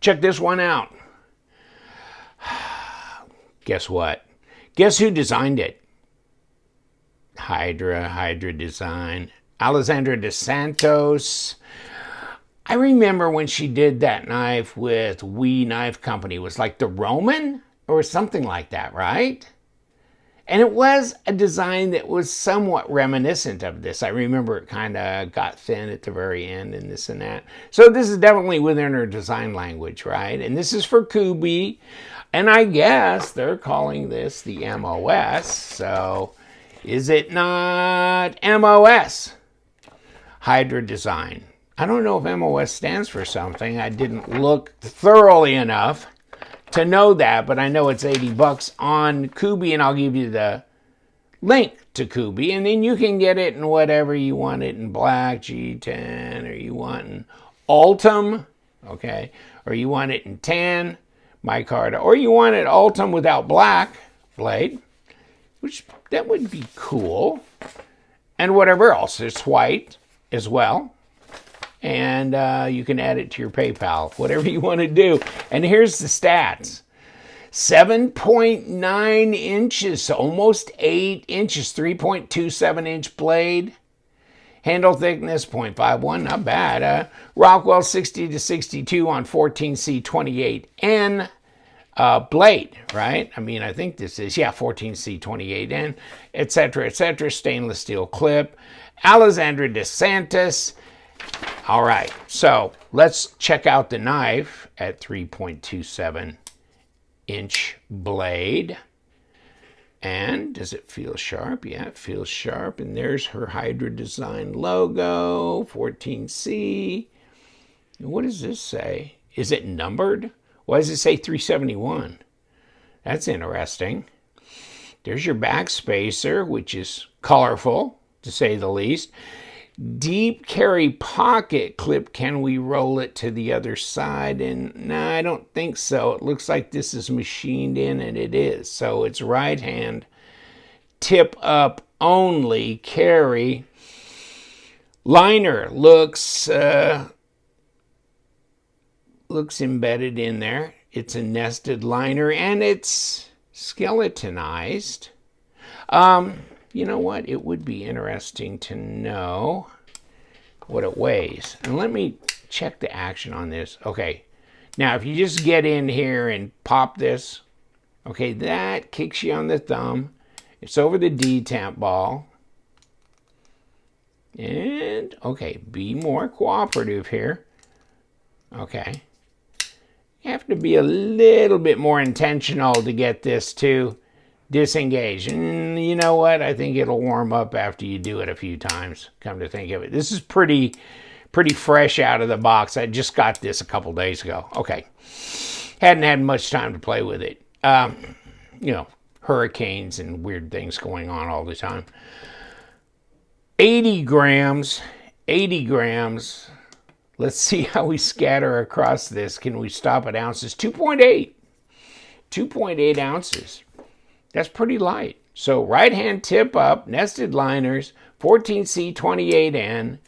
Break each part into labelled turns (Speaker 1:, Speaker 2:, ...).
Speaker 1: Check this one out. Guess what? Guess who designed it? Hydra design. Alessandra De Santos. I remember when she did that knife with We Knife Company. It was like the Roman or something like that, right? And it was a design that was somewhat reminiscent of this. I remember it kind of got thin at the very end and this and that. So this is definitely within her design language, right? And this is for Kubey. And I guess they're calling this the MOS. So is it not MOS? Hydra design. I don't know if MOS stands for something. I didn't look thoroughly enough to know that, but I know it's $80 on Kubey, and I'll give you the link to Kubey, and then you can get it in whatever you want it in black, G10, or you want in Ultim, okay, or you want it in tan, micarta, or you want it Ultim without black blade, which that would be cool, and whatever else. It's white as well. And you can add it to your PayPal, whatever you want to do. And here's the stats. 7.9 inches, so almost 8 inches, 3.27 inch blade. Handle thickness, 0.51, not bad. Rockwell 60 to 62 on 14C28N blade, right? I mean, I think this is, 14C28N, et cetera, stainless steel clip. Alessandra De Santos. All right, so let's check out the knife at 3.27 inch blade. And does it feel sharp? Yeah, it feels sharp. And there's her Hydra design logo, 14C. And what does this say? Is it numbered? Why does it say 371? That's interesting. There's your back spacer, which is colorful, to say the least. Deep carry pocket clip. Can we roll it to the other side? And no, I don't think so. It looks like this is machined in, and it is. So it's right hand, tip up only carry. Liner looks embedded in there. It's a nested liner, and it's skeletonized. You know what? It would be interesting to know what it weighs. And let me check the action on this. Okay. Now, if you just get in here and pop this, okay, that kicks you on the thumb. It's over the D-tamp ball. And, okay, be more cooperative here. Okay. You have to be a little bit more intentional to get this to disengage. And you know what? I think it'll warm up after you do it a few times, come to think of it. This is pretty fresh out of the box. I just got this a couple days ago. Okay. Hadn't had much time to play with it. You know, hurricanes and weird things going on all the time. 80 grams. Let's see how we scatter across this. Can we stop at ounces? 2.8 ounces. That's pretty light. So right hand tip up, nested liners, 14C28N,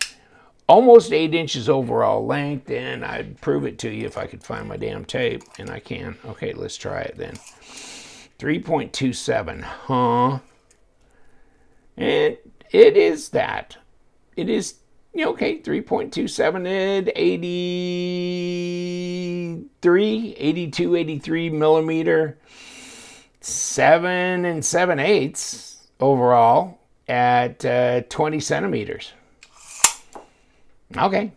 Speaker 1: almost 8 inches overall length, and I'd prove it to you if I could find my damn tape, and I can. Okay, let's try it then. 3.27, huh? And it is that. It is, okay, 3.27, 83 millimeter. 7 7/8 overall at 20 centimeters. Okay,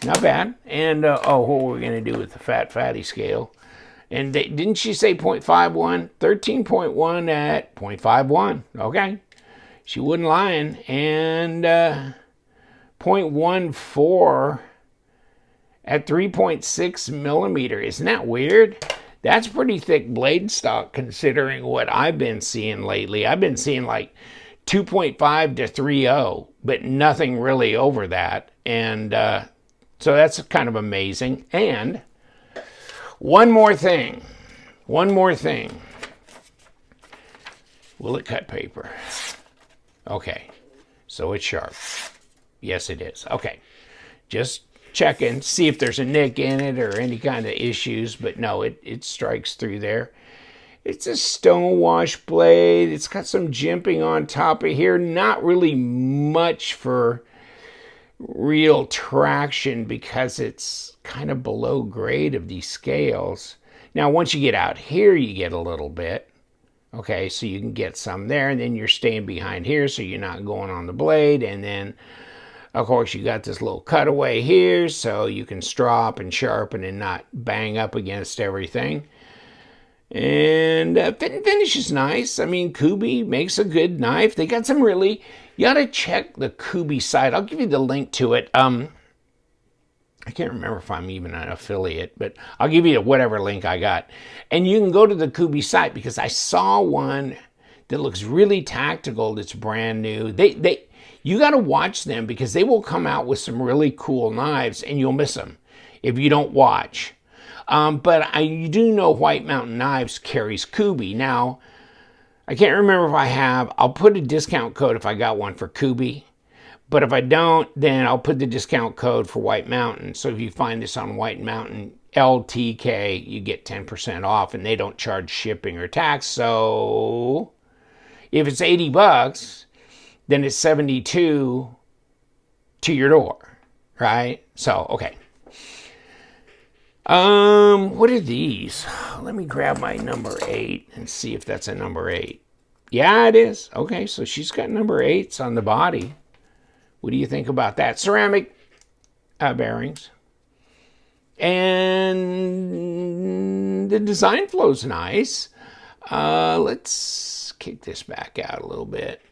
Speaker 1: not bad. And what we're gonna do with the fatty scale? And didn't she say 0.51? 13.1 at 0.51. Okay, she wasn't lying. And 0.14 at 3.6 millimeter. Isn't that weird? That's pretty thick blade stock considering what I've been seeing lately. I've been seeing like 2.5 to 3.0, but nothing really over that. And so that's kind of amazing. And one more thing. Will it cut paper? Okay, so it's sharp. Yes, it is. Okay, just check and see if there's a nick in it or any kind of issues, but no, it strikes through there. It's a stone wash blade. It's got some jimping on top of here. Not really much for real traction because it's kind of below grade of these scales. Now, once you get out here, you get a little bit. Okay, so you can get some there, and then you're staying behind here so you're not going on the blade. And then, of course, you got this little cutaway here so you can strop and sharpen and not bang up against everything. And fit and finish is nice. I mean, Kubey makes a good knife. They got some really, you got to check the Kubey site. I'll give you the link to it. I can't remember if I'm even an affiliate, but I'll give you whatever link I got. And you can go to the Kubey site because I saw one that looks really tactical that's brand new. You got to watch them because they will come out with some really cool knives and you'll miss them if you don't watch. But you do know White Mountain Knives carries Kubey. Now, I can't remember if I have. I'll put a discount code if I got one for Kubey. But if I don't, then I'll put the discount code for White Mountain. So if you find this on White Mountain LTK, you get 10% off, and they don't charge shipping or tax. So if it's $80, then it's $72 to your door, right? So, okay. What are these? Let me grab my number 8 and see if that's a number 8. Yeah, it is. Okay, so she's got number 8s on the body. What do you think about that? Ceramic bearings. And the design flow's nice. Let's kick this back out a little bit.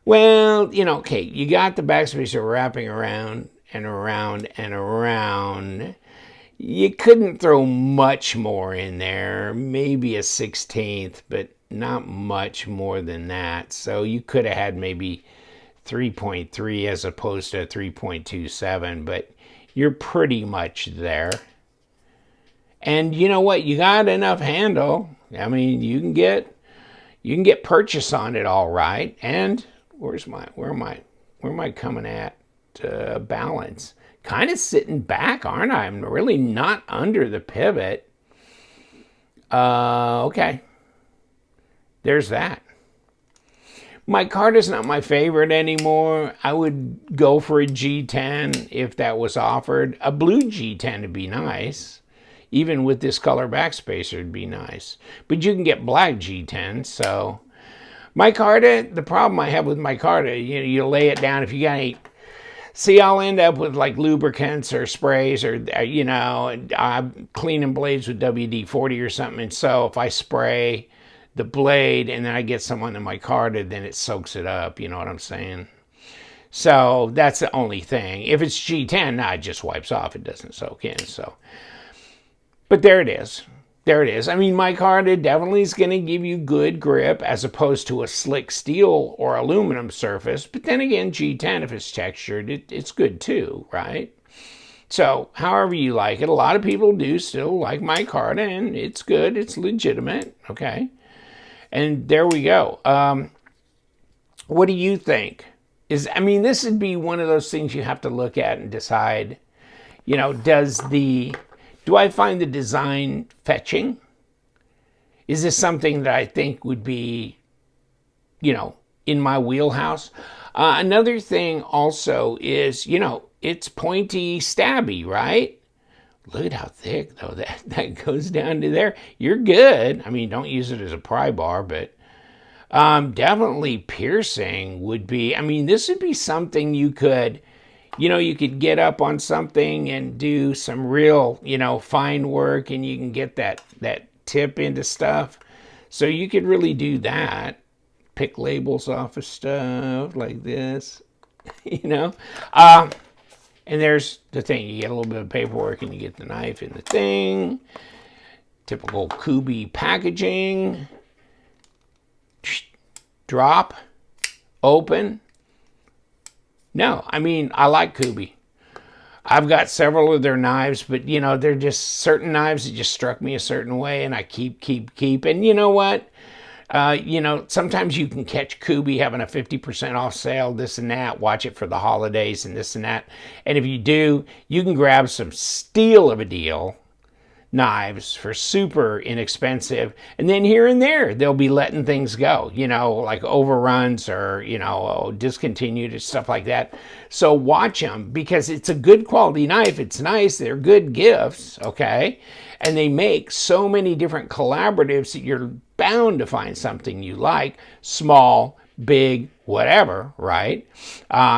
Speaker 1: Well, you know, okay, you got the backspacer wrapping around and around and around. You couldn't throw much more in there, maybe a 16th, but not much more than that. So you could have had maybe 3.3 as opposed to 3.27, but you're pretty much there. And you know what? You got enough handle. I mean, you can get purchase on it all right. And where am I coming at balance? Kind of sitting back, aren't I? I'm really not under the pivot. Okay. There's that. Micarta's not my favorite anymore. I would go for a G10 if that was offered. A blue G10 would be nice. Even with this color backspacer, it'd be nice. But you can get black G10, so. Micarta, the problem I have with micarta, you lay it down. If you got any, see, I'll end up with like lubricants or sprays or, I'm cleaning blades with WD-40 or something. And so if I spray the blade and then I get some on the micarta, then it soaks it up. You know what I'm saying? So that's the only thing. If it's G10, it just wipes off. It doesn't soak in. So, but there it is. There it is. I mean, micarta definitely is going to give you good grip as opposed to a slick steel or aluminum surface. But then again, G10, if it's textured, it's good too, right? So, however you like it, a lot of people do still like micarta, and it's good. It's legitimate, okay? And there we go. What do you think? This would be one of those things you have to look at and decide, do I find the design fetching? Is this something that I think would be, in my wheelhouse? Another thing also is, it's pointy, stabby, right? Look at how thick, though, that goes down to there. You're good. Don't use it as a pry bar, but definitely piercing would be, this would be something you could, you could get up on something and do some real, fine work, and you can get that tip into stuff. So you could really do that. Pick labels off of stuff like this, And there's the thing. You get a little bit of paperwork and you get the knife in the thing. Typical Kubey packaging. Drop. Open. No, I like Kubey. I've got several of their knives, but, they're just certain knives that just struck me a certain way, and I keep. And you know what? You know, sometimes you can catch Kubey having a 50% off sale, this and that. Watch it for the holidays and this and that. And if you do, you can grab some steal of a deal knives for super inexpensive, and then here and there they'll be letting things go, you know, like overruns or, you know, discontinued and stuff like that. So watch them, because it's a good quality knife. It's nice. They're good gifts, okay? And they make so many different collaboratives that you're bound to find something you like, small, big, whatever, right?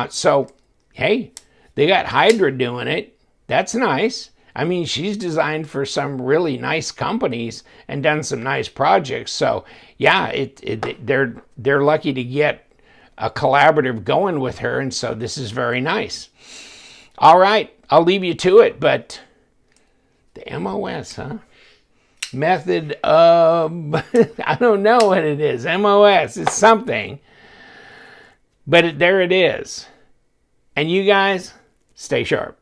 Speaker 1: So hey, they got Hydra doing it. That's nice. I mean, she's designed for some really nice companies and done some nice projects. So yeah, they're lucky to get a collaborative going with her, and so this is very nice. All right, I'll leave you to it, but the MOS, huh? Method of, I don't know what it is. MOS is something, but there it is. And you guys, stay sharp.